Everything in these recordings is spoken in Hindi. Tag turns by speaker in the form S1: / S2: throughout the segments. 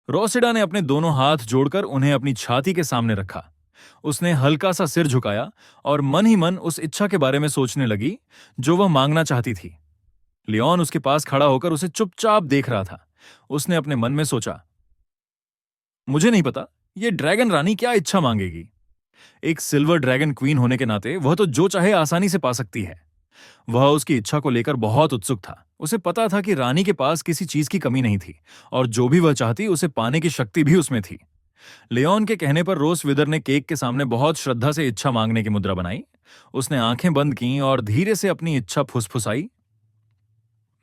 S1: रोसिडा ने अपने दोनों हाथ जोड़कर उन्हें अपनी छाती के सामने रखा। उसने हल्का सा सिर झुकाया और मन ही मन उस इच्छा के बारे में सोचने लगी जो वह मांगना चाहती थी। लियोन उसके पास खड़ा होकर उसे चुपचाप देख रहा था। उसने अपने मन में सोचा, मुझे नहीं पता ये ड्रैगन रानी क्या इच्छा मांगेगी। एक सिल्वर ड्रैगन क्वीन होने के नाते वह तो जो चाहे आसानी से पा सकती है। वह उसकी इच्छा को लेकर बहुत उत्सुक था। उसे पता था कि रानी के पास किसी चीज की कमी नहीं थी और जो भी वह चाहती उसे पाने की शक्ति भी उसमें थी। लियोन के कहने पर रोस विदर ने केक के सामने बहुत श्रद्धा से इच्छा मांगने की मुद्रा बनाई। उसने आंखें बंद की और धीरे से अपनी इच्छा फुसफुसाई,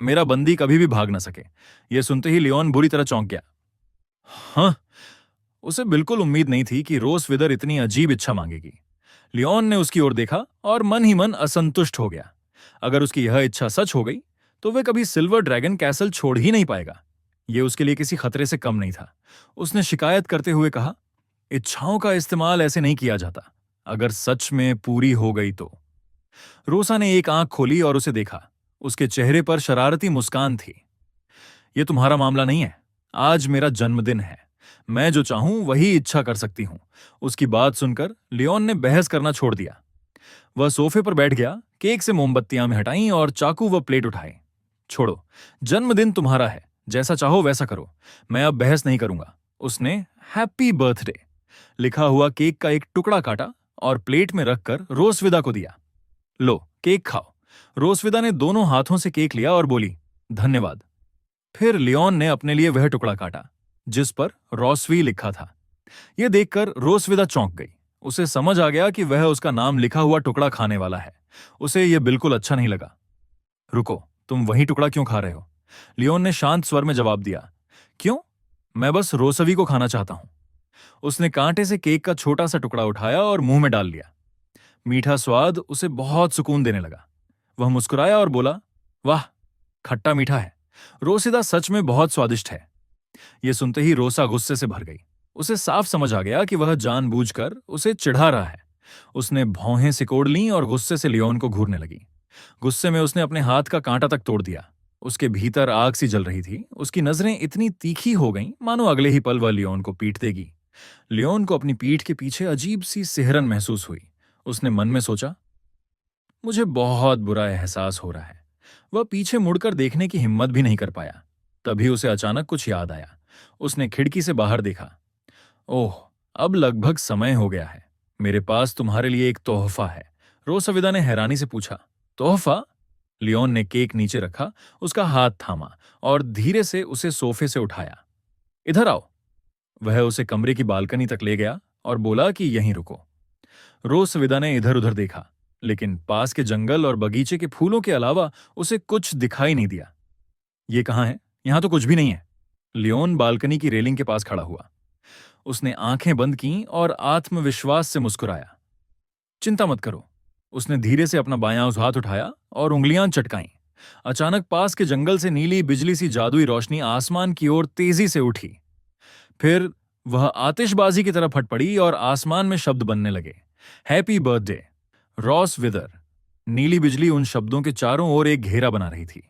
S1: मेरा बंदी कभी भी भाग न सके। यह सुनते ही लियोन बुरी तरह चौंक गया। हाँ, उसे बिल्कुल उम्मीद नहीं थी कि रोस विदर इतनी अजीब इच्छा मांगेगी। लियोन ने उसकी ओर देखा और मन ही मन असंतुष्ट हो गया। अगर उसकी यह इच्छा सच हो गई तो वह कभी सिल्वर ड्रैगन कैसल छोड़ ही नहीं पाएगा। यह उसके लिए किसी खतरे से कम नहीं था। उसने शिकायत करते हुए कहा, इच्छाओं का इस्तेमाल ऐसे नहीं किया जाता। अगर सच में पूरी हो गई तो। रोसा ने एक आंख खोली और उसे देखा। उसके चेहरे पर शरारती मुस्कान थी। यह तुम्हारा मामला नहीं है। आज मेरा जन्मदिन है। मैं जो चाहूं वही इच्छा कर सकती हूं। उसकी बात सुनकर लियोन ने बहस करना छोड़ दिया। वह सोफे पर बैठ गया, केक से मोमबत्तियां में हटाई और चाकू व प्लेट उठाए। छोड़ो, जन्मदिन तुम्हारा है, जैसा चाहो वैसा करो। मैं अब बहस नहीं करूंगा। उसने हैप्पी बर्थडे लिखा हुआ केक का एक टुकड़ा काटा और प्लेट में रखकर रोसविदा को दिया। लो, केक खाओ। रोसविदा ने दोनों हाथों से केक लिया और बोली, धन्यवाद। फिर लियोन ने अपने लिए वह टुकड़ा काटा जिस पर रॉसवी लिखा था। यह देखकर रोसविदा चौंक गई। उसे समझ आ गया कि वह उसका नाम लिखा हुआ टुकड़ा खाने वाला है। उसे यह बिल्कुल अच्छा नहीं लगा। रुको, तुम वही टुकड़ा क्यों खा रहे हो? लियोन ने शांत स्वर में जवाब दिया। क्यों? मैं बस रोसवी को खाना चाहता हूं। उसने कांटे से केक का छोटा सा टुकड़ा उठाया और मुंह में डाल लिया। मीठा स्वाद उसे बहुत सुकून देने लगा। वह मुस्कुराया और बोला, वाह, खट्टा मीठा है। रोसिदा सच में बहुत स्वादिष्ट है। यह सुनते ही रोसा गुस्से से भर गई। उसे साफ समझ आ गया कि वह जानबूझकर उसे चिढ़ा रहा है। उसने भौहें सिकोड़ लीं और गुस्से से लियोन को घूरने लगी। गुस्से में उसने अपने हाथ का कांटा तक तोड़ दिया। उसके भीतर आग सी जल रही थी। उसकी नजरें इतनी तीखी हो गईं मानो अगले ही पल वह लियोन को पीट देगी। लियोन को अपनी पीठ के पीछे अजीब सी सिहरन महसूस हुई। उसने मन में सोचा, मुझे बहुत बुरा एहसास हो रहा है। वह पीछे मुड़कर देखने की हिम्मत भी नहीं कर पाया। तभी उसे अचानक कुछ याद आया। उसने खिड़की से बाहर देखा। ओह, अब लगभग समय हो गया है। मेरे पास तुम्हारे लिए एक तोहफा है। रोसविदा ने हैरानी से पूछा, तोहफा? लियोन ने केक नीचे रखा, उसका हाथ थामा और धीरे से उसे सोफे से उठाया। इधर आओ। वह उसे कमरे की बालकनी तक ले गया और बोला कि यहीं रुको। रोसविदा ने इधर उधर देखा, लेकिन पास के जंगल और बगीचे के फूलों के अलावा उसे कुछ दिखाई नहीं दिया। ये कहाँ है? यहां तो कुछ भी नहीं है। लियोन बालकनी की रेलिंग के पास खड़ा हुआ। उसने आंखें बंद कीं और आत्मविश्वास से मुस्कुराया। चिंता मत करो। उसने धीरे से अपना बायां हाथ उठाया और उंगलियां चटकाईं। अचानक पास के जंगल से नीली बिजली सी जादुई रोशनी आसमान की ओर तेजी से उठी। फिर वह आतिशबाजी की तरह फट पड़ी और आसमान में शब्द बनने लगे। Happy birthday Ross Wither. नीली बिजली उन शब्दों के चारों ओर एक घेरा बना रही थी।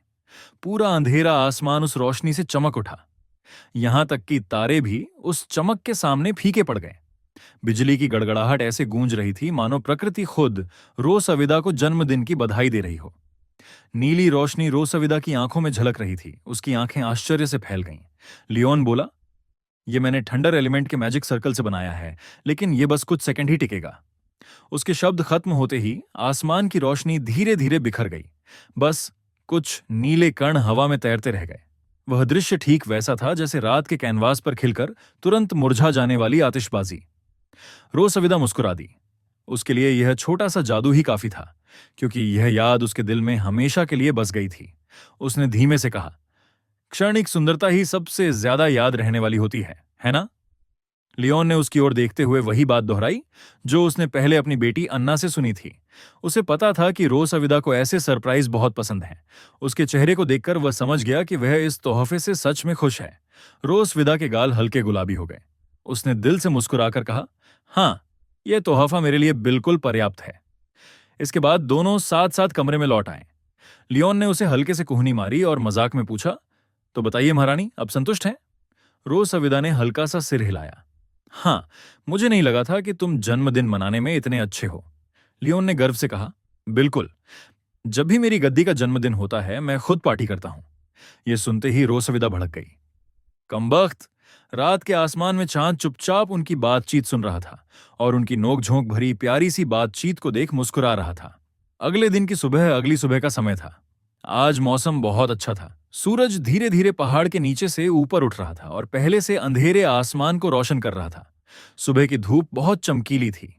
S1: पूरा अंधेरा आसमान उस रोशनी से चमक उठा। यहां तक कि तारे भी उस चमक के सामने फीके पड़ गए। बिजली की गड़गड़ाहट ऐसे गूंज रही थी मानो प्रकृति खुद रोसविदा को जन्मदिन की बधाई दे रही हो। नीली रोशनी रोसविदा की आंखों में झलक रही थी। उसकी आंखें आश्चर्य से फैल गईं। लियोन बोला, यह मैंने थंडर एलिमेंट के मैजिक सर्कल से बनाया है, लेकिन यह बस कुछ सेकंड ही टिकेगा। उसके शब्द खत्म होते ही आसमान की रोशनी धीरे धीरे बिखर गई। बस कुछ नीले कण हवा में तैरते रह गए। वह दृश्य ठीक वैसा था जैसे रात के कैनवास पर खिलकर तुरंत मुरझा जाने वाली आतिशबाजी। रोसविदा मुस्कुरा दी। उसके लिए यह छोटा सा जादू ही काफी था, क्योंकि यह याद उसके दिल में हमेशा के लिए बस गई थी। उसने धीमे से कहा, क्षणिक सुंदरता ही सबसे ज्यादा याद रहने वाली होती है ना? लियोन ने उसकी ओर देखते हुए वही बात दोहराई जो उसने पहले अपनी बेटी अन्ना से सुनी थी। उसे पता था कि रोसविदा को ऐसे सरप्राइज बहुत पसंद हैं। उसके चेहरे को देखकर वह समझ गया कि वह इस तोहफे से सच में खुश है। रोसविदा के गाल हल्के गुलाबी हो गए। उसने दिल से मुस्कुराकर कहा, हाँ, यह तोहफा मेरे लिए बिल्कुल पर्याप्त है। इसके बाद दोनों साथ साथ कमरे में लौट आए। लियोन ने उसे हल्के से कुहनी मारी और मजाक में पूछा, तो बताइए महारानी, अब संतुष्ट हैं? रोसविदा ने हल्का सा सिर हिलाया। हाँ, मुझे नहीं लगा था कि तुम जन्मदिन मनाने में इतने अच्छे हो। लियोन ने गर्व से कहा। बिल्कुल, जब भी मेरी गद्दी का जन्मदिन होता है मैं खुद पार्टी करता हूं। यह सुनते ही रोसविदा भड़क गई। कमबख्त! रात के आसमान में चांद चुपचाप उनकी बातचीत सुन रहा था और उनकी नोक-झोंक भरी प्यारी सी बातचीत को देख मुस्कुरा रहा था। अगले दिन की सुबह अगली सुबह का समय था। आज मौसम बहुत अच्छा था। सूरज धीरे धीरे पहाड़ के नीचे से ऊपर उठ रहा था और पहले से अंधेरे आसमान को रोशन कर रहा था। सुबह की धूप बहुत चमकीली थी।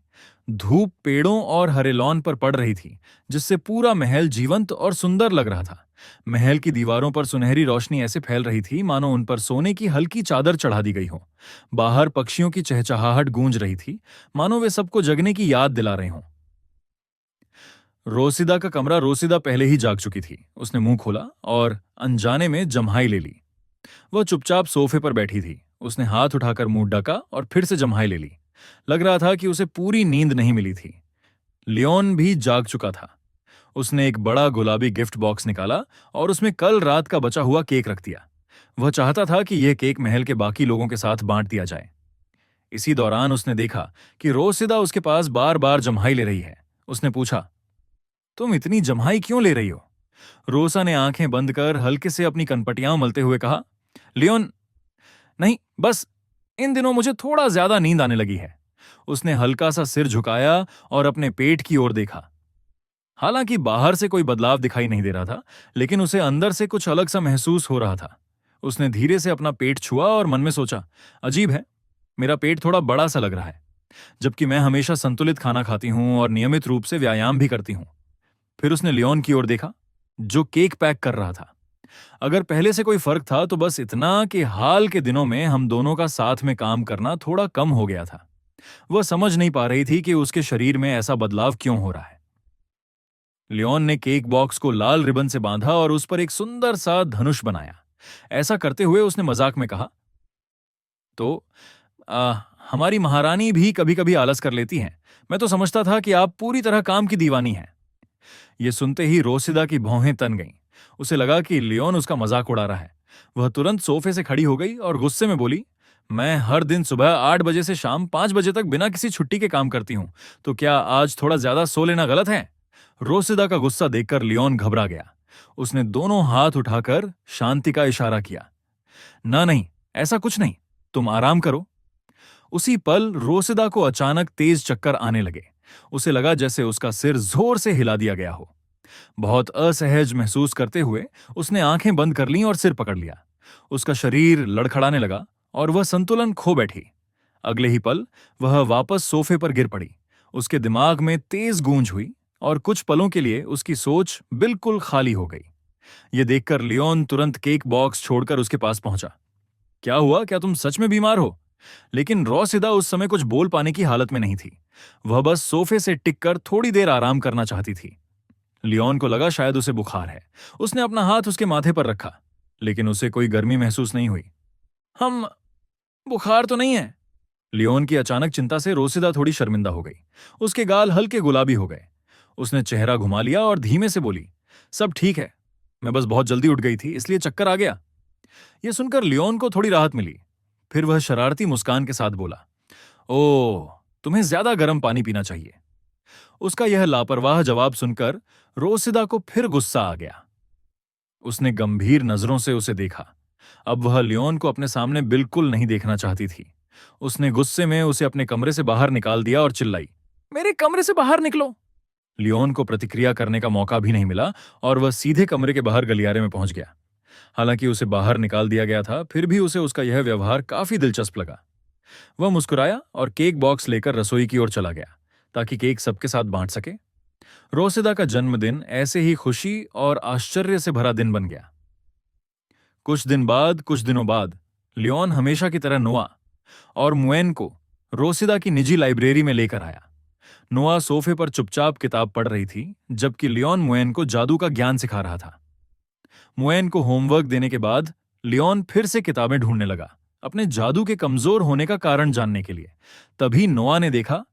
S1: धूप पेड़ों और हरे लॉन पर पड़ रही थी, जिससे पूरा महल जीवंत और सुंदर लग रहा था। महल की दीवारों पर सुनहरी रोशनी ऐसे फैल रही थी मानो उन पर सोने की हल्की चादर चढ़ा दी गई हो। बाहर पक्षियों की चहचहाहट गूंज रही थी, मानो वे सबको जगने की याद दिला रहे हों। रोसिदा का कमरा रोसिदा पहले ही जाग चुकी थी। उसने मुंह खोला और अनजाने में जम्हाई ले ली। वह चुपचाप सोफे पर बैठी थी। उसने हाथ उठाकर मुंह ढका और फिर से जम्हाई ले ली। लग रहा था कि उसे पूरी नींद नहीं मिली थी। लियोन भी जाग चुका था। उसने एक बड़ा गुलाबी गिफ्ट बॉक्स निकाला और उसमें कल रात का बचा हुआ केक रख दिया। वह चाहता था कि यह केक महल के बाकी लोगों के साथ बांट दिया जाए। इसी दौरान उसने देखा कि रोसिदा उसके पास बार बार जम्हाई ले रही है। उसने पूछा, तुम इतनी जम्हाई क्यों ले रही हो? रोसा ने आंखें बंद कर हल्के से अपनी कनपटियां मलते हुए कहा, लियोन, नहीं, बस इन दिनों मुझे थोड़ा ज्यादा नींद आने लगी है। उसने हल्का सा सिर झुकाया और अपने पेट की ओर देखा। हालांकि बाहर से कोई बदलाव दिखाई नहीं दे रहा था, लेकिन उसे अंदर से कुछ अलग सा महसूस हो रहा था। उसने धीरे से अपना पेट छुआ और मन में सोचा, अजीब है, मेरा पेट थोड़ा बड़ा सा लग रहा है, जबकि मैं हमेशा संतुलित खाना खाती हूं और नियमित रूप से व्यायाम भी करती हूं। फिर उसने लियोन की ओर देखा, जो केक पैक कर रहा था। अगर पहले से कोई फर्क था तो बस इतना कि हाल के दिनों में हम दोनों का साथ में काम करना थोड़ा कम हो गया था। वह समझ नहीं पा रही थी कि उसके शरीर में ऐसा बदलाव क्यों हो रहा है। लियोन ने केक बॉक्स को लाल रिबन से बांधा और उस पर एक सुंदर सा धनुष बनाया। ऐसा करते हुए उसने मजाक में कहा, तो हमारी महारानी भी कभी कभी आलस कर लेती हैं। मैं तो समझता था कि आप पूरी तरह काम की दीवानी हैं। यह सुनते ही रोसिदा की भौहें तन गईं। उसे लगा कि लियोन उसका मजाक उड़ा रहा है। वह तुरंत सोफे से खड़ी हो गई और गुस्से में बोली, मैं हर दिन सुबह 8 बजे से शाम 5 बजे तक बिना किसी छुट्टी के काम करती हूं, तो क्या आज थोड़ा ज्यादा सो लेना गलत है? रोसिदा का गुस्सा देखकर लियोन घबरा गया। उसने दोनों हाथ उठाकर शांति का इशारा किया। ना नहीं, ऐसा कुछ नहीं, तुम आराम करो। उसी पल रोसिदा को अचानक तेज चक्कर आने लगे। उसे लगा जैसे उसका सिर जोर से हिला दिया गया हो। बहुत असहज महसूस करते हुए उसने आंखें बंद कर लीं और सिर पकड़ लिया। उसका शरीर लड़खड़ाने लगा और वह संतुलन खो बैठी। अगले ही पल वह वापस सोफे पर गिर पड़ी। उसके दिमाग में तेज गूंज हुई और कुछ पलों के लिए उसकी सोच बिल्कुल खाली हो गई। यह देखकर लियोन तुरंत केक बॉक्स छोड़कर उसके पास पहुंचा। क्या हुआ? क्या तुम सच में बीमार हो? लेकिन रोसिदा उस समय कुछ बोल पाने की हालत में नहीं थी। वह बस सोफे से टिककर थोड़ी देर आराम करना चाहती थी। लियोन को लगा शायद उसे बुखार है। उसने अपना हाथ उसके माथे पर रखा, लेकिन उसे कोई गर्मी महसूस नहीं हुई। हम बुखार तो नहीं है? लियोन की अचानक चिंता से रोसिदा थोड़ी शर्मिंदा हो गई। उसके गाल हल्के गुलाबी हो गए। उसने चेहरा घुमा लिया और धीमे से बोली, सब ठीक है, मैं बस बहुत जल्दी उठ गई थी, इसलिए चक्कर आ गया। यह सुनकर लियोन को थोड़ी राहत मिली। फिर वह शरारती मुस्कान के साथ बोला, ओह, तुम्हें ज्यादा गर्म पानी पीना चाहिए। उसका यह लापरवाह जवाब सुनकर रोसिदा को फिर गुस्सा आ गया। उसने गंभीर नजरों से उसे देखा। अब वह लियोन को अपने सामने बिल्कुल नहीं देखना चाहती थी। उसने गुस्से में उसे अपने कमरे से बाहर निकाल दिया और चिल्लाई, मेरे कमरे से बाहर निकलो। लियोन को प्रतिक्रिया करने का मौका भी नहीं मिला और वह सीधे कमरे के बाहर गलियारे में पहुंच गया। हालांकि उसे बाहर निकाल दिया गया था, फिर भी उसे उसका यह व्यवहार काफी दिलचस्प लगा। वह मुस्कुराया और केक बॉक्स लेकर रसोई की ओर चला गया ताकि केक सबके साथ बांट सके। रोसिदा का जन्मदिन ऐसे ही खुशी और आश्चर्य से भरा दिन बन गया। कुछ दिनों बाद लियोन हमेशा की तरह नोआ और मुएन को रोसिदा की निजी लाइब्रेरी में लेकर आया। नोआ सोफे पर चुपचाप किताब पढ़ रही थी, जबकि लियोन मुएन को जादू का ज्ञान सिखा रहा था। मुएन को होमवर्क देने के बाद लियोन फिर से किताबें ढूंढने लगा, अपने जादू के कमजोर होने का कारण जानने के लिए। तभी नोआ ने देखा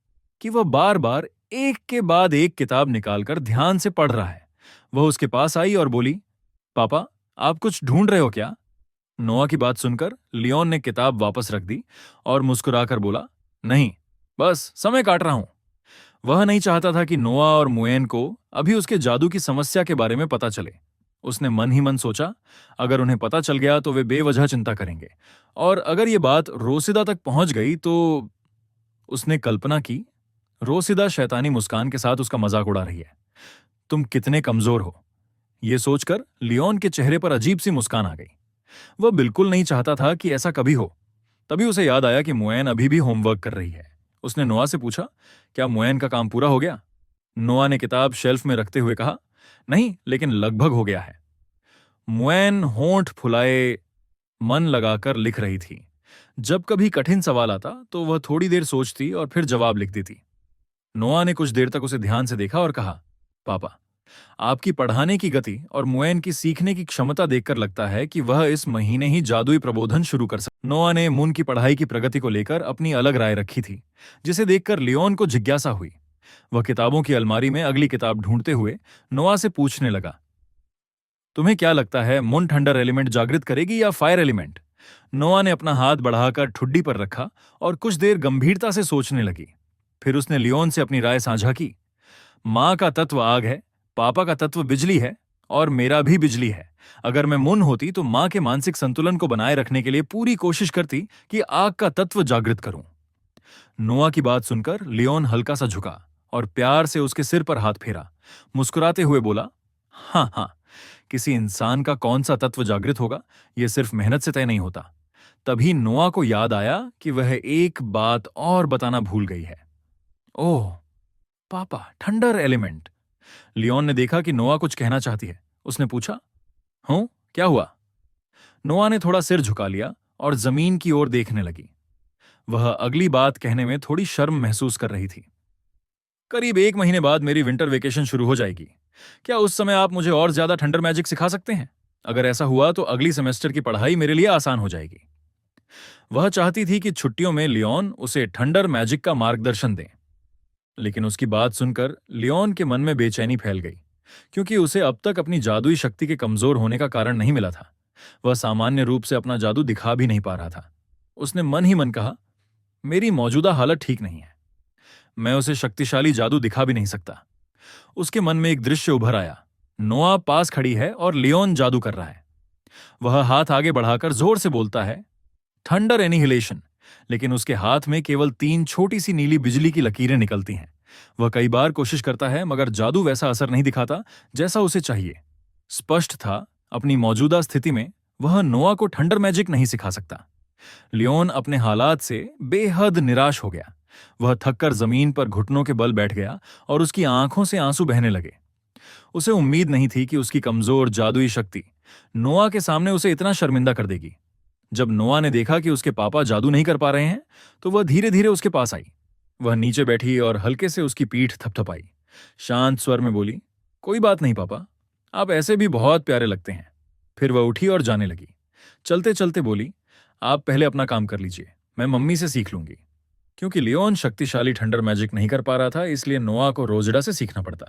S1: कि वह बार बार एक के बाद एक किताब निकालकर ध्यान से पढ़ रहा है। वह उसके पास आई और बोली, पापा, आप कुछ ढूंढ रहे हो क्या? नोआ की बात सुनकर लियोन ने किताब वापस रख दी और मुस्कुराकर बोला, नहीं, बस समय काट रहा हूं। वह नहीं चाहता था कि नोआ और मुएन को अभी उसके जादू की समस्या के बारे में पता चले। उसने मन ही मन सोचा, अगर उन्हें पता चल गया तो वे बेवजह चिंता करेंगे, और अगर ये बात रोसिदा तक पहुंच गई तो। उसने कल्पना की, रोसिदा शैतानी मुस्कान के साथ उसका मजाक उड़ा रही है। तुम कितने कमजोर हो। यह सोचकर लियोन के चेहरे पर अजीब सी मुस्कान आ गई। वह बिल्कुल नहीं चाहता था कि ऐसा कभी हो। तभी उसे याद आया कि मुएन अभी भी होमवर्क कर रही है। उसने नोआ से पूछा, क्या मुएन का काम पूरा हो गया? नोआ ने किताब शेल्फ में रखते हुए कहा, नहीं, लेकिन लगभग हो गया है। मुएन होंठ फुलाए मन लगाकर लिख रही थी। जब कभी कठिन सवाल आता तो वह थोड़ी देर सोचती और फिर जवाब लिख देती। नोआ ने कुछ देर तक उसे ध्यान से देखा और कहा, पापा, आपकी पढ़ाने की गति और मुएन की सीखने की क्षमता देखकर लगता है कि वह इस महीने ही जादुई प्रबोधन शुरू कर सकता। नोआ ने मुन की पढ़ाई की प्रगति को लेकर अपनी अलग राय रखी थी, जिसे देखकर लियोन को जिज्ञासा हुई। वह किताबों की अलमारी में अगली किताब ढूंढते हुए नोआ से पूछने लगा, तुम्हें क्या लगता है, मुन थंडर एलिमेंट जागृत करेगी या फायर एलिमेंट? नोआ ने अपना हाथ बढ़ाकर ठुड्डी पर रखा और कुछ देर गंभीरता से सोचने लगी। फिर उसने लियोन से अपनी राय साझा की। मां का तत्व आग है, पापा का तत्व बिजली है, और मेरा भी बिजली है। अगर मैं मुन होती तो मां के मानसिक संतुलन को बनाए रखने के लिए पूरी कोशिश करती कि आग का तत्व जागृत करूं। नोआ की बात सुनकर लियोन हल्का सा झुका और प्यार से उसके सिर पर हाथ फेरा। मुस्कुराते हुए बोला, हाँ हाँ, किसी इंसान का कौन सा तत्व जागृत होगा, यह सिर्फ मेहनत से तय नहीं होता। तभी नोआ को याद आया कि वह एक बात और बताना भूल गई है। ओह पापा, थंडर एलिमेंट। लियोन ने देखा कि नोआ कुछ कहना चाहती है। उसने पूछा, हूं, क्या हुआ? नोआ ने थोड़ा सिर झुका लिया और जमीन की ओर देखने लगी। वह अगली बात कहने में थोड़ी शर्म महसूस कर रही थी। करीब 1 महीने बाद मेरी विंटर वेकेशन शुरू हो जाएगी। क्या उस समय आप मुझे और ज्यादा थंडर मैजिक सिखा सकते हैं? अगर ऐसा हुआ तो अगली सेमेस्टर की पढ़ाई मेरे लिए आसान हो जाएगी। वह चाहती थी कि छुट्टियों में लियोन उसे थंडर मैजिक का मार्गदर्शन दे, लेकिन उसकी बात सुनकर लियोन के मन में बेचैनी फैल गई, क्योंकि उसे अब तक अपनी जादुई शक्ति के कमजोर होने का कारण नहीं मिला था। वह सामान्य रूप से अपना जादू दिखा भी नहीं पा रहा था। उसने मन ही मन कहा, मेरी मौजूदा हालत ठीक नहीं है, मैं उसे शक्तिशाली जादू दिखा भी नहीं सकता। उसके मन में एक दृश्य उभर आया। नोआ पास खड़ी है और लियोन जादू कर रहा है। वह हाथ आगे बढ़ाकर जोर से बोलता है, थंडर एनिहिलेशन, लेकिन उसके हाथ में केवल 3 छोटी सी नीली बिजली की लकीरें निकलती हैं। वह कई बार कोशिश करता है, मगर जादू वैसा असर नहीं दिखाता जैसा उसे चाहिए। स्पष्ट था, अपनी मौजूदा स्थिति में वह नोआ को थंडर मैजिक नहीं सिखा सकता। लियोन अपने हालात से बेहद निराश हो गया। वह थककर जमीन पर घुटनों के बल बैठ गया और उसकी आंखों से आंसू बहने लगे। उसे उम्मीद नहीं थी कि उसकी कमजोर जादुई शक्ति नोआ के सामने उसे इतना शर्मिंदा कर देगी। जब नोआ ने देखा कि उसके पापा जादू नहीं कर पा रहे हैं, तो वह धीरे धीरे उसके पास आई। वह नीचे बैठी और हल्के से उसकी पीठ थपथपाई। शांत स्वर में बोली, कोई बात नहीं पापा, आप ऐसे भी बहुत प्यारे लगते हैं। फिर वह उठी और जाने लगी। चलते चलते बोली, आप पहले अपना काम कर लीजिए, मैं मम्मी से सीख लूंगी। क्योंकि लियोन शक्तिशाली थंडर मैजिक नहीं कर पा रहा था, इसलिए नोआ को रोजडा से सीखना पड़ता।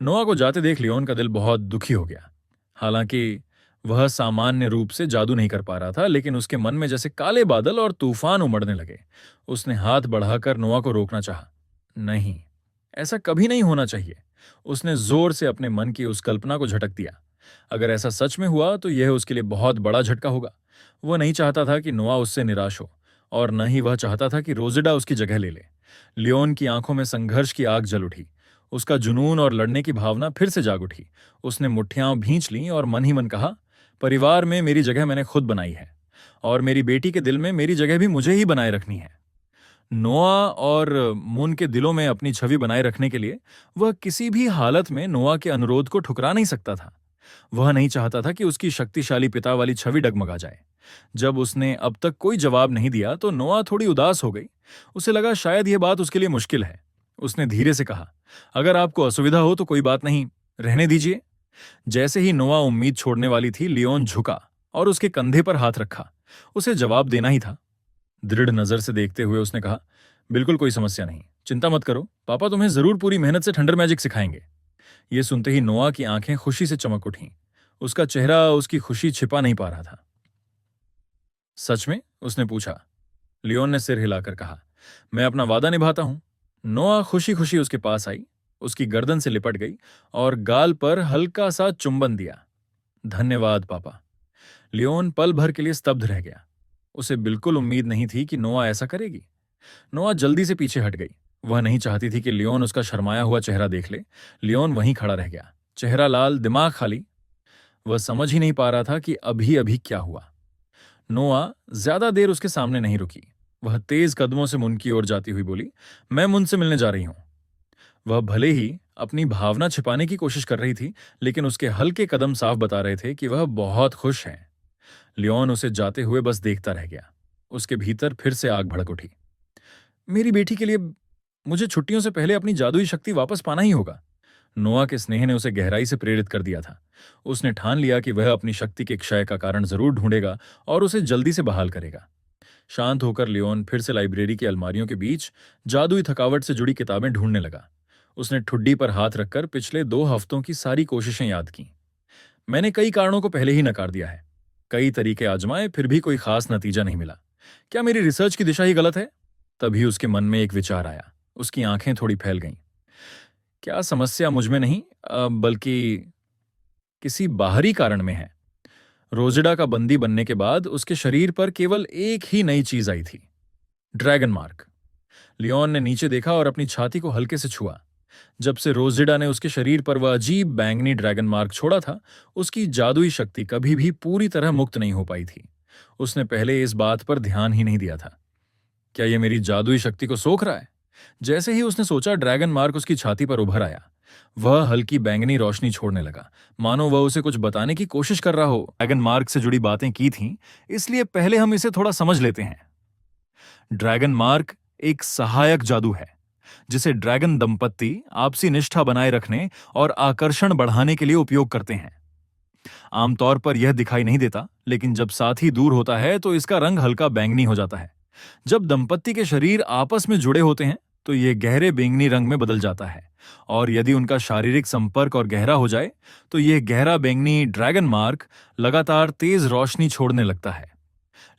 S1: नोआ को जाते देख लियोन का दिल बहुत दुखी हो गया। हालांकि वह सामान्य रूप से जादू नहीं कर पा रहा था, लेकिन उसके मन में जैसे काले बादल और तूफान उमड़ने लगे। उसने हाथ बढ़ाकर नोआ को रोकना चाहा। नहीं, ऐसा कभी नहीं होना चाहिए। उसने जोर से अपने मन की उस कल्पना को झटक दिया। अगर ऐसा सच में हुआ तो यह उसके लिए बहुत बड़ा झटका होगा। वह नहीं चाहता था कि नोआ उससे निराश हो, और न ही वह चाहता था कि रोजिडा उसकी जगह ले ले। लियोन की आंखों में संघर्ष की आग जल उठी। उसका जुनून और लड़ने की भावना फिर से जाग उठी। उसने मुट्ठियां भींच लीं और मन ही मन कहा, परिवार में मेरी जगह मैंने खुद बनाई है, और मेरी बेटी के दिल में मेरी जगह भी मुझे ही बनाए रखनी है। नोआ और मुन के दिलों में अपनी छवि बनाए रखने के लिए वह किसी भी हालत में नोआ के अनुरोध को ठुकरा नहीं सकता था। वह नहीं चाहता था कि उसकी शक्तिशाली पिता वाली छवि डगमगा जाए। जब उसने अब तक कोई जवाब नहीं दिया तो नोआ थोड़ी उदास हो गई। उसे लगा शायद यह बात उसके लिए मुश्किल है। उसने धीरे से कहा, अगर आपको असुविधा हो तो कोई बात नहीं, रहने दीजिए। जैसे ही नोआ उम्मीद छोड़ने वाली थी, लियोन झुका और उसके कंधे पर हाथ रखा। उसे जवाब देना ही था। दृढ़ नजर से देखते हुए उसने कहा, बिल्कुल कोई समस्या नहीं, चिंता मत करो, पापा तुम्हें जरूर पूरी मेहनत से थंडर मैजिक सिखाएंगे। ये सुनते ही नोआ की आंखें खुशी से चमक उठीं। उसका चेहरा उसकी खुशी छिपा नहीं पा रहा था। सच में? उसने पूछा। लियोन ने सिर हिलाकर कहा, मैं अपना वादा निभाता हूं। नोआ खुशी खुशी उसके पास आई, उसकी गर्दन से लिपट गई और गाल पर हल्का सा चुंबन दिया। धन्यवाद पापा। लियोन पल भर के लिए स्तब्ध रह गया। उसे बिल्कुल उम्मीद नहीं थी कि नोआ ऐसा करेगी। नोआ जल्दी से पीछे हट गई। वह नहीं चाहती थी कि लियोन उसका शर्माया हुआ चेहरा देख ले। लियोन वहीं खड़ा रह गया, चेहरा लाल, दिमाग खाली। वह समझ ही नहीं पा रहा था कि अभी अभी क्या हुआ। नोआ ज्यादा देर उसके सामने नहीं रुकी। वह तेज कदमों से मुन की ओर जाती हुई बोली, मैं मुन से मिलने जा रही हूं। वह भले ही अपनी भावना छिपाने की कोशिश कर रही थी, लेकिन उसके हल्के कदम साफ बता रहे थे कि वह बहुत खुश है। लियोन उसे जाते हुए बस देखता रह गया। उसके भीतर फिर से आग भड़क उठी। मेरी बेटी के लिए मुझे छुट्टियों से पहले अपनी जादुई शक्ति वापस पाना ही होगा। नोआ के स्नेह ने उसे गहराई से प्रेरित कर दिया था। उसने ठान लिया कि वह अपनी शक्ति के क्षय का कारण जरूर ढूंढेगा और उसे जल्दी से बहाल करेगा। शांत होकर लियोन फिर से लाइब्रेरी की अलमारियों के बीच जादुई थकावट से जुड़ी किताबें ढूंढने लगा। उसने ठुड्डी पर हाथ रखकर पिछले 2 हफ्तों की सारी कोशिशें याद की। मैंने कई कारणों को पहले ही नकार दिया है, कई तरीके आजमाए, फिर भी कोई खास नतीजा नहीं मिला। क्या मेरी रिसर्च की दिशा ही गलत है? तभी उसके मन में एक विचार आया। उसकी आंखें थोड़ी फैल गईं। क्या समस्या मुझ में नहीं, बल्कि किसी बाहरी कारण में है? रोजिडा का बंदी बनने के बाद उसके शरीर पर केवल एक ही नई चीज आई थी, ड्रैगन मार्क। लियोन ने नीचे देखा और अपनी छाती को हल्के से छुआ। जब से रोजिडा ने उसके शरीर पर वह अजीब बैंगनी ड्रैगन मार्क छोड़ा था, उसकी जादुई शक्ति कभी भी पूरी तरह मुक्त नहीं हो पाई थी। उसने पहले इस बात पर ध्यान ही नहीं दिया था। क्या यह मेरी जादुई शक्ति को सोख रहा है? जैसे ही उसने सोचा, ड्रैगन मार्क उसकी छाती पर उभर आया। वह हल्की बैंगनी रोशनी छोड़ने लगा, मानो वह उसे कुछ बताने की कोशिश कर रहा हो। ड्रैगन मार्क से जुड़ी बातें की थीं, इसलिए पहले हम इसे थोड़ा समझ लेते हैं। ड्रैगन मार्क एक सहायक जादू है, जिसे ड्रैगन दंपत्ति आपसी निष्ठा बनाए रखने और आकर्षण बढ़ाने के लिए उपयोग करते हैं। आमतौर पर यह दिखाई नहीं देता, लेकिन जब साथी दूर होता है तो इसका रंग हल्का बैंगनी हो जाता है। जब दंपत्ति के शरीर आपस में जुड़े होते हैं तो यह गहरे बैंगनी रंग में बदल जाता है, और यदि उनका शारीरिक संपर्क और गहरा हो जाए तो यह गहरा बैंगनी ड्रैगन मार्क लगातार तेज रोशनी छोड़ने लगता है।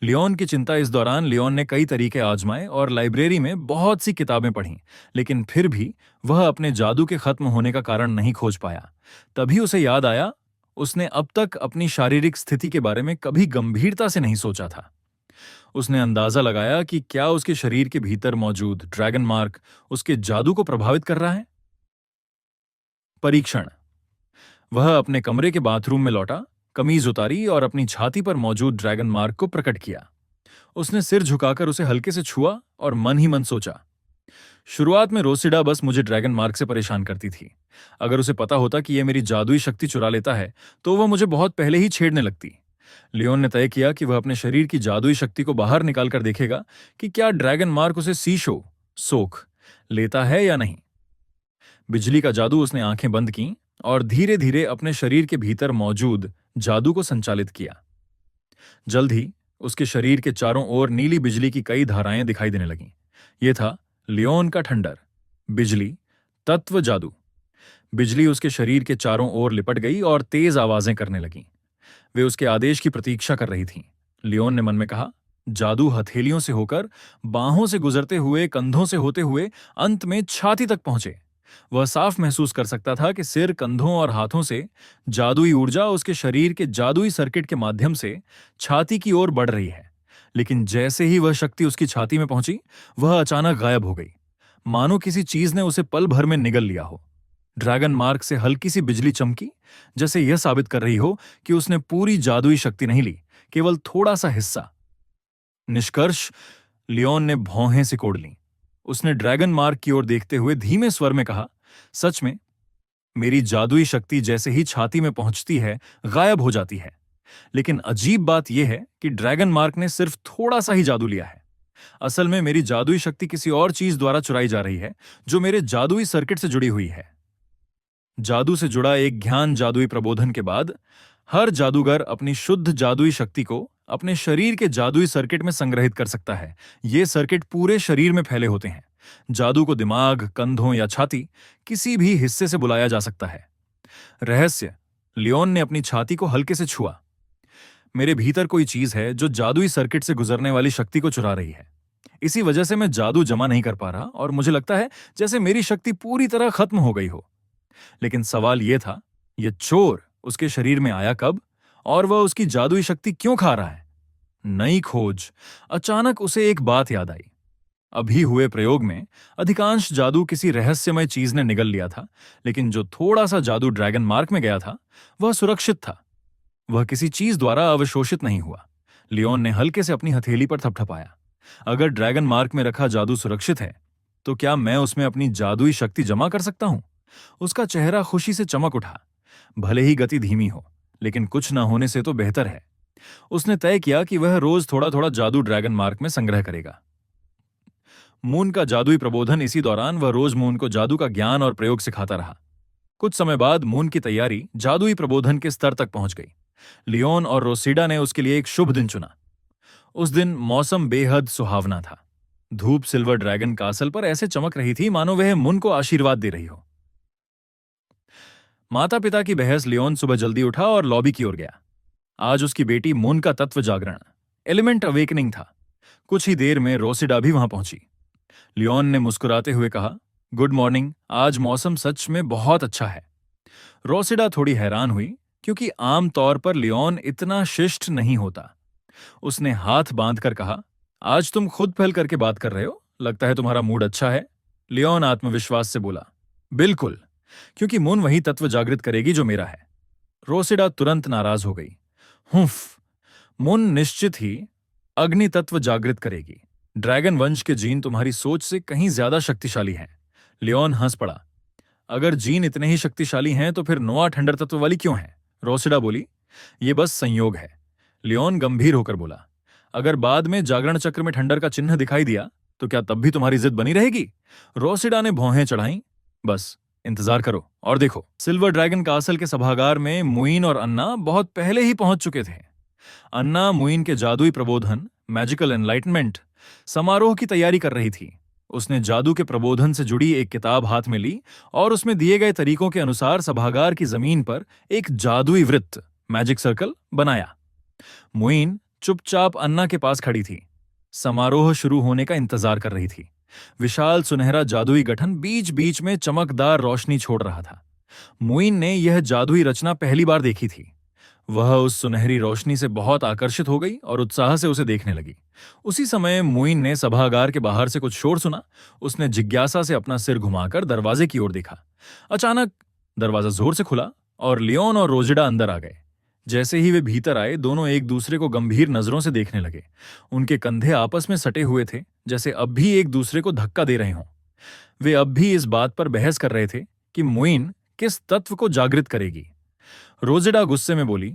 S1: लियोन की चिंता इस दौरान लियोन ने कई तरीके आजमाए और लाइब्रेरी में बहुत सी किताबें पढ़ीं, लेकिन फिर भी वह अपने जादू के खत्म होने का कारण नहीं खोज पाया। तभी उसे याद आया, उसने अब तक अपनी शारीरिक स्थिति के बारे में कभी गंभीरता से नहीं सोचा था। उसने अंदाजा लगाया कि क्या उसके शरीर के भीतर मौजूद ड्रैगन मार्क उसके जादू को प्रभावित कर रहा है। परीक्षण। वह अपने कमरे के बाथरूम में लौटा, कमीज उतारी और अपनी छाती पर मौजूद ड्रैगन मार्क को प्रकट किया। उसने सिर झुकाकर उसे हल्के से छुआ और मन ही मन सोचा, शुरुआत में रोसिडा बस मुझे ड्रैगन मार्क से परेशान करती थी। अगर उसे पता होता कि यह मेरी जादुई शक्ति चुरा लेता है तो वह मुझे बहुत पहले ही छेड़ने लगती। लियोन ने तय किया कि वह अपने शरीर की जादुई शक्ति को बाहर निकाल कर देखेगा कि क्या ड्रैगन मार्क उसे सोख लेता है या नहीं। बिजली का जादू। उसने आंखें बंद की और धीरे धीरे अपने शरीर के भीतर मौजूद जादू को संचालित किया। जल्द ही उसके शरीर के चारों ओर नीली बिजली की कई धाराएं दिखाई देने लगीं। यह था लियोन का ठंडर, बिजली, तत्व जादू। बिजली उसके शरीर के चारों ओर लिपट गई और तेज आवाजें करने लगीं। वे उसके आदेश की प्रतीक्षा कर रही थीं। लियोन ने मन में कहा, जादू हथेलियों से होकर, बाहों से गुजरते हुए, कंधों से होते हुए अंत में छाती तक पहुंचे। वह साफ महसूस कर सकता था कि सिर, कंधों और हाथों से जादुई ऊर्जा उसके शरीर के जादुई सर्किट के माध्यम से छाती की ओर बढ़ रही है। लेकिन जैसे ही वह शक्ति उसकी छाती में पहुंची, वह अचानक गायब हो गई, मानो किसी चीज ने उसे पल भर में निगल लिया हो। ड्रैगन मार्क से हल्की सी बिजली चमकी, जैसे यह साबित कर रही हो कि उसने पूरी जादुई शक्ति नहीं ली, केवल थोड़ा सा हिस्सा। निष्कर्ष। लियोन ने भौहें सिकोड़ लीं। उसने ड्रैगन मार्क की ओर देखते हुए धीमे स्वर में कहा, सच में मेरी जादुई शक्ति जैसे ही छाती में पहुंचती है गायब हो जाती है। लेकिन अजीब बात यह है कि ड्रैगन मार्क ने सिर्फ थोड़ा सा ही जादू लिया है। असल में मेरी जादुई शक्ति किसी और चीज द्वारा चुराई जा रही है, जो मेरे जादुई सर्किट से जुड़ी हुई है। जादू से जुड़ा एक ज्ञान जादुई प्रबोधन के बाद हर जादूगर अपनी शुद्ध जादुई शक्ति को अपने शरीर के जादुई सर्किट में संग्रहित कर सकता है। ये सर्किट पूरे शरीर में फैले होते हैं। जादू को दिमाग, कंधों या छाती, किसी भी हिस्से से बुलाया जा सकता है। रहस्य। लियोन ने अपनी छाती को हल्के से छुआ। मेरे भीतर कोई चीज है जो जादुई सर्किट से गुजरने वाली शक्ति को चुरा रही है। इसी वजह से मैं जादू जमा नहीं कर पा रहा और मुझे लगता है जैसे मेरी शक्ति पूरी तरह खत्म हो गई हो। लेकिन सवाल यह था, यह चोर उसके शरीर में आया कब और वह उसकी जादुई शक्ति क्यों खा रहा है? नई खोज। अचानक उसे एक बात याद आई। अभी हुए प्रयोग में अधिकांश जादू किसी रहस्यमय चीज ने निगल लिया था, लेकिन जो थोड़ा सा जादू ड्रैगन मार्क में गया था वह सुरक्षित था। वह किसी चीज द्वारा अवशोषित नहीं हुआ। लियोन ने हल्के से अपनी हथेली पर थपथपाया। अगर ड्रैगन मार्क में रखा जादू सुरक्षित है, तो क्या मैं उसमें अपनी जादुई शक्ति जमा कर सकता हूं? उसका चेहरा खुशी से चमक उठा। भले ही गति धीमी हो, लेकिन कुछ न होने से तो बेहतर है। उसने तय किया कि वह रोज थोड़ा थोड़ा जादू ड्रैगन मार्क में संग्रह करेगा। मून का जादुई प्रबोधन। इसी दौरान वह रोज मून को जादू का ज्ञान और प्रयोग सिखाता रहा। कुछ समय बाद मून की तैयारी जादुई प्रबोधन के स्तर तक पहुंच गई। लियोन और रोसिडा ने उसके लिए एक शुभ दिन चुना। उस दिन मौसम बेहद सुहावना था। धूप सिल्वर ड्रैगन कासल पर ऐसे चमक रही थी मानो वह मून को आशीर्वाद दे रही हो। माता पिता की बहस। लियोन सुबह जल्दी उठा और लॉबी की ओर गया। आज उसकी बेटी मून का तत्व जागरण, एलिमेंट अवेकनिंग था। कुछ ही देर में रोसिडा भी वहां पहुंची। लियोन ने मुस्कुराते हुए कहा, गुड मॉर्निंग, आज मौसम सच में बहुत अच्छा है। रोसिडा थोड़ी हैरान हुई, क्योंकि आम तौर पर लियोन इतना शिष्ट नहीं होता। उसने हाथ बांधकर कहा, आज तुम खुद पहल करके बात कर रहे हो, लगता है तुम्हारा मूड अच्छा है। लियोन आत्मविश्वास से बोला, बिल्कुल, क्योंकि मून वही तत्व जागृत करेगी जो मेरा है। रोसिडा तुरंत नाराज हो गई। हुफ, मून निश्चित ही अग्नि तत्व जागृत करेगी। ड्रैगन वंश के जीन तुम्हारी सोच से कहीं ज्यादा शक्तिशाली हैं। लियोन हंस पड़ा। अगर जीन इतने ही शक्तिशाली हैं तो फिर नोआ ठंडर तत्व वाली क्यों है? रोसिडा बोली, ये बस संयोग है। लियोन गंभीर होकर बोला, अगर बाद में जागरण चक्र में ठंडर का चिन्ह दिखाई दिया तो क्या तब भी तुम्हारी जिद बनी रहेगी? रोसिडा ने भौहें चढ़ाई। बस इंतजार करो और देखो। सिल्वर ड्रैगन कासल के सभागार में मुइन और अन्ना बहुत पहले ही पहुंच चुके थे। अन्ना मुइन के जादुई प्रबोधन, मैजिकल एनलाइटमेंट समारोह की तैयारी कर रही थी। उसने जादू के प्रबोधन से जुड़ी एक किताब हाथ में ली और उसमें दिए गए तरीकों के अनुसार सभागार की जमीन पर एक जादुई वृत्त, मैजिक सर्कल बनाया। मुइन चुपचाप अन्ना के पास खड़ी थी। समारोह शुरू होने का इंतजार कर रही थी। विशाल सुनहरा जादुई गठन बीच बीच में चमकदार रोशनी छोड़ रहा था। मुइन ने यह जादुई रचना पहली बार देखी थी। वह उस सुनहरी रोशनी से बहुत आकर्षित हो गई और उत्साह से उसे देखने लगी। उसी समय मुइन ने सभागार के बाहर से कुछ शोर सुना। उसने जिज्ञासा से अपना सिर घुमाकर दरवाजे की ओर देखा। अचानक दरवाजा जोर से खुला और लियोन और रोजिडा अंदर आ गए। जैसे ही वे भीतर आए, दोनों एक दूसरे को गंभीर नजरों से देखने लगे। उनके कंधे आपस में सटे हुए थे, जैसे अब भी एक दूसरे को धक्का दे रहे हों। वे अब भी इस बात पर बहस कर रहे थे कि मुइन किस तत्व को जागृत करेगी। रोजिडा गुस्से में बोली,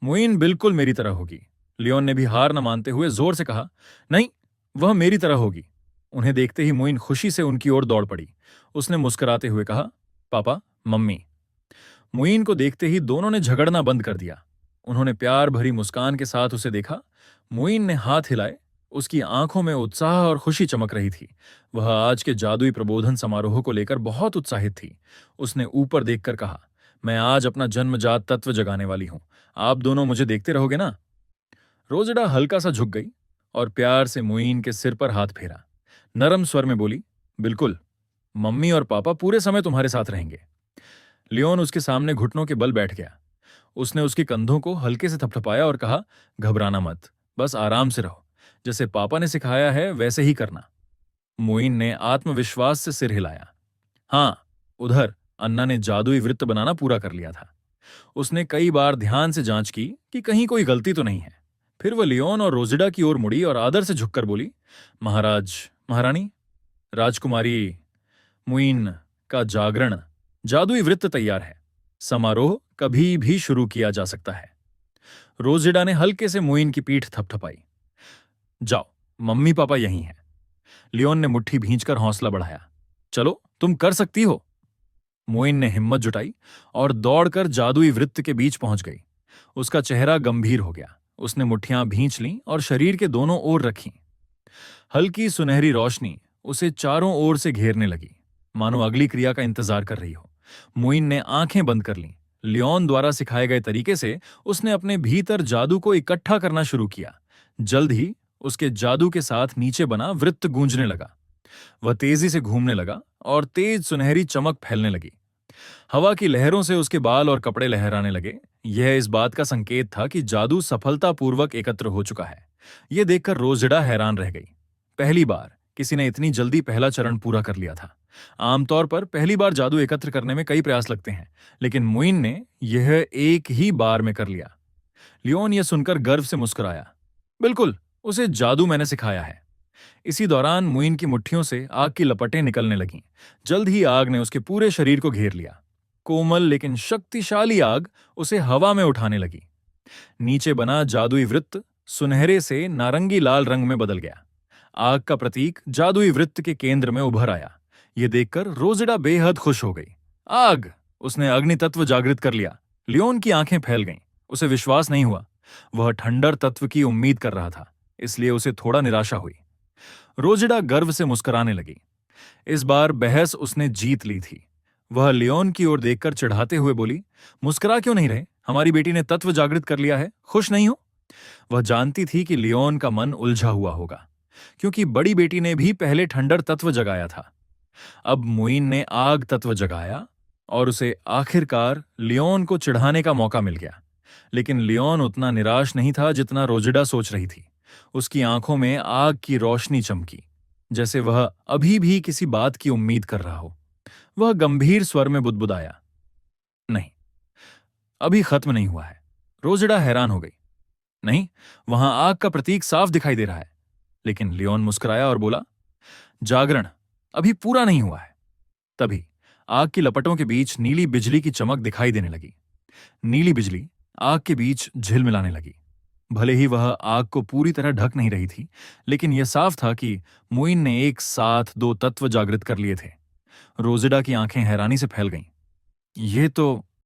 S1: मुइन बिल्कुल मेरी तरह होगी। लियोन ने भी हार न मानते हुए जोर से कहा, नहीं, वह मेरी तरह होगी। उन्हें देखते ही मुइन खुशी से उनकी ओर दौड़ पड़ी। उसने मुस्कुराते हुए कहा, पापा, मम्मी। मुइन को देखते ही दोनों ने झगड़ना बंद कर दिया। उन्होंने प्यार भरी मुस्कान के साथ उसे देखा। मुइन ने हाथ हिलाए। उसकी आंखों में उत्साह और खुशी चमक रही थी। वह आज के जादुई प्रबोधन समारोह को लेकर बहुत उत्साहित थी। उसने ऊपर देखकर कहा, मैं आज अपना जन्मजात तत्व जगाने वाली हूं। आप दोनों मुझे देखते रहोगे ना? रोजिडा हल्का सा झुक गई और प्यार से मुइन के सिर पर हाथ फेरा। नरम स्वर में बोली, बिल्कुल, मम्मी और पापा पूरे समय तुम्हारे साथ रहेंगे। लियोन उसके सामने घुटनों के बल बैठ गया। उसने उसके कंधों को हल्के से थपथपाया और कहा, घबराना मत, बस आराम से रहो। जैसे पापा ने सिखाया है वैसे ही करना। मुइन ने आत्मविश्वास से सिर हिलाया। हाँ, उधर अन्ना ने जादुई वृत्त बनाना पूरा कर लिया था। उसने कई बार ध्यान से जांच की कि कहीं कोई गलती तो नहीं है। फिर वह लियोन और रोजिडा की ओर मुड़ी और आदर से झुककर बोली, महाराज, महारानी, राजकुमारी, मुइन का जागरण जादुई वृत्त तैयार है। समारोह कभी भी शुरू किया जा सकता है। रोजिडा ने हल्के से मुइन की पीठ थपथपाई। जाओ, मम्मी पापा यहीं हैं। लियोन ने मुट्ठी भींचकर हौसला बढ़ाया। चलो, तुम कर सकती हो। मुइन ने हिम्मत जुटाई और दौड़कर जादुई वृत्त के बीच पहुंच गई। उसका चेहरा गंभीर हो गया। उसने मुट्ठियां भींच लीं और शरीर के दोनों ओर रखीं। हल्की सुनहरी रोशनी उसे चारों ओर से घेरने लगी, मानो अगली क्रिया का इंतजार कर रही हो। मुइन ने आंखें बंद कर लीं। लियोन द्वारा सिखाए गए तरीके से उसने अपने भीतर जादू को इकट्ठा करना शुरू किया। जल्द ही उसके जादू के साथ नीचे बना वृत्त गूंजने लगा। वह तेजी से घूमने लगा और तेज सुनहरी चमक फैलने लगी। हवा की लहरों से उसके बाल और कपड़े लहराने लगे। यह इस बात का संकेत था कि जादू सफलतापूर्वक एकत्र हो चुका है। यह देखकर रोजड़ा हैरान रह गई। पहली बार किसी ने इतनी जल्दी पहला चरण पूरा कर लिया था। आमतौर पर पहली बार जादू एकत्र करने में कई प्रयास लगते हैं, लेकिन मुइन ने यह एक ही बार में कर लिया। लियोन यह सुनकर गर्व से मुस्कुराया। बिल्कुल, उसे जादू मैंने सिखाया है। इसी दौरान मुइन की मुट्ठियों से आग की लपटें निकलने लगीं। जल्द ही आग ने उसके पूरे शरीर को घेर लिया। कोमल लेकिन शक्तिशाली आग उसे हवा में उठाने लगी। नीचे बना जादुई वृत्त सुनहरे से नारंगी लाल रंग में बदल गया। आग का प्रतीक जादुई वृत्त के केंद्र में उभर आया। यह देखकर रोजड़ा बेहद खुश हो गई। आग! उसने अग्नि तत्व जागृत कर लिया। लियोन की आंखें फैल गईं। उसे विश्वास नहीं हुआ। वह ठंडर तत्व की उम्मीद कर रहा था, इसलिए उसे थोड़ा निराशा हुई। रोजड़ा गर्व से मुस्कुराने लगी। इस बार बहस उसने जीत ली थी। वह लियोन की ओर देखकर चिढ़ाते हुए बोली, मुस्कुरा क्यों नहीं रहे? हमारी बेटी ने तत्व जागृत कर लिया है, खुश नहीं हो? वह जानती थी कि लियोन का मन उलझा हुआ होगा, क्योंकि बड़ी बेटी ने भी पहले ठंडर तत्व जगाया था। अब मुइन ने आग तत्व जगाया और उसे आखिरकार लियोन को चिढ़ाने का मौका मिल गया। लेकिन लियोन उतना निराश नहीं था जितना रोजड़ा सोच रही थी। उसकी आंखों में आग की रोशनी चमकी, जैसे वह अभी भी किसी बात की उम्मीद कर रहा हो। वह गंभीर स्वर में बुदबुदाया, नहीं, अभी खत्म नहीं हुआ है। रोजड़ा हैरान हो गई। नहीं, वहां आग का प्रतीक साफ दिखाई दे रहा है। लेकिन लियोन मुस्कुराया और बोला, जागरण अभी पूरा नहीं हुआ है। तभी आग की लपटों के बीच नीली बिजली की चमक दिखाई देने लगी। नीली बिजली आग के बीच झिलमिलाने लगी। भले ही वह आग को पूरी तरह ढक नहीं रही थी, लेकिन यह साफ था कि मुइन ने एक साथ दो तत्व जागृत कर लिए थे। रोजिडा की आंखें हैरानी से फैल गईं। ये तो